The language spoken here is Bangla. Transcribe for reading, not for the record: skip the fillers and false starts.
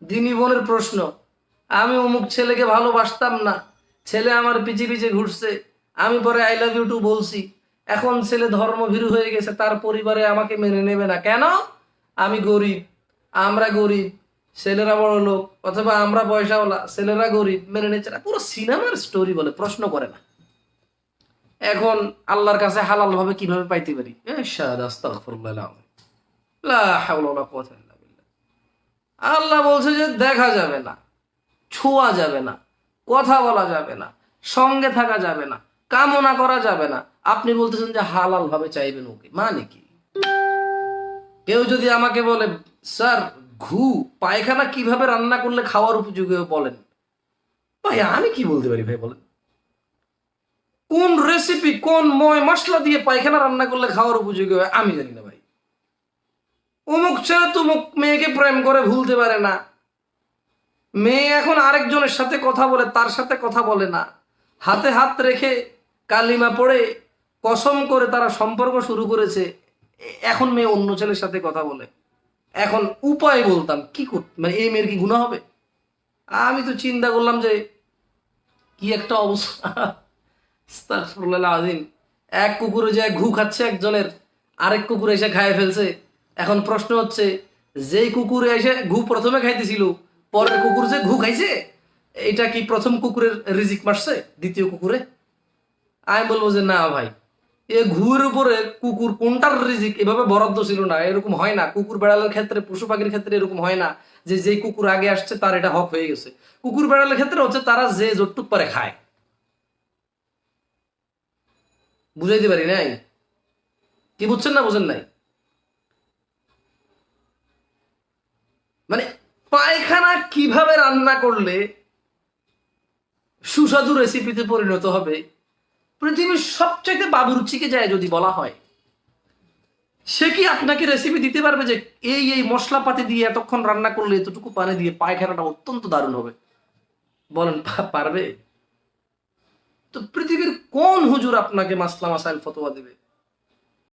দিনী বোনের প্রশ্ন, আমি অমুক ছেলেকে ভালোবাসতাম না, ছেলে আমার পিছে পিছে ঘুরছে, আমি পরে আই লাভ ইউ টু বলছি, এখন ছেলে ধর্মভীরু হয়ে গেছে, তার পরিবারে আমাকে মেনে নেবে না কেন? আমি গরিব, আমরা গরিব, ছেলেরা বড় লোক, অথবা আমরা পয়সাওয়ালা, ছেলেরা গরিব, মেনে নিচ্ছে না। পুরো সিনেমার স্টোরি বলে, প্রশ্ন করে না। এখন আল্লাহর কাছে হালাল ভাবে কিভাবে পাইতে পারি? আল্লাহ বলছে যে দেখা যাবে না, ছোঁয়া যাবে না, কথা বলা যাবে না, সঙ্গে থাকা যাবে না, কামনা করা যাবে না। আপনি বলতেছেন যে হালাল ভাবে চাইবেন, ওকে মানে কি? কেউ যদি আমাকে বলে স্যার ঘু পায়খানা কিভাবে রান্না করলে খাওয়ার উপযোগী হবে বলেন, ভাই আমি কি বলতে পারি ভাই বলেন? কোন রেসিপি কোন ময় মশলা দিয়ে পায়খানা রান্না করলে খাওয়ার উপযোগী হয় আমি জানি না ভাই। অমুক ছেলে তুমুক মেয়েকে প্রেম করে ভুলতে পারে না, মেয়ে এখন আরেকজনের সাথে কথা বলে, তার সাথে কথা বলে না, হাতে হাত রেখে কালিমা পড়ে কসম করে তারা সম্পর্ক শুরু করেছে, এখন মেয়ে অন্য ছেলের সাথে কথা বলে। এখন উপায় বলতাম কি মানে এই মেয়ের কি গুনাহ হবে? আমি তো চিন্তা করলাম যে কি একটা অবস্থা। আস্তাগফিরুল্লাহ আযীম। এক কুকুরে যে ঘু খাচ্ছে একজনের, আরেক কুকুর এসে খায় ফেলছে। এখন প্রশ্ন হচ্ছে, যেই কুকুরে এসে ঘু প্রথমে খাইতেছিল, পরের কুকুর যে ঘু খাইছে, এটা কি প্রথম কুকুরের রিজিক মারছে দ্বিতীয় কুকুরে? আমি বলবো যে না ভাই, এ ঘুয়ের উপরে কুকুর কোনটার রিজিক এভাবে বরাদ্দ ছিল না, এরকম হয় না। কুকুর বেড়ালের ক্ষেত্রে, পশু পাখির ক্ষেত্রে এরকম হয় না যে যেই কুকুর আগে আসছে তার এটা হক হয়ে গেছে। কুকুর বেড়ালের ক্ষেত্রে হচ্ছে তারা যে যতটুক পারে খায়। বুঝাইতে পারি নাই? কি বুঝছেন না বুঝেন নাই? মানে পায়খানা কিভাবে রান্না করলে সুস্বাদু রেসিপিতে পরিণত হবে, পৃথিবীর সবচাইতে বাবুরচিকে যায় যদি বলা হয়, সে কি আপনাকে রেসিপি দিতে পারবে যে এই এই মশলাপাতি দিয়ে এতক্ষণ রান্না করলে এতটুকু পানি দিয়ে পায়খানাটা অত্যন্ত দারুণ হবে? বলেন পারবে? তো পৃথিবীর কোন হুজুর আপনাকে মাসলা মাসাইল ফতোয়া দেবে?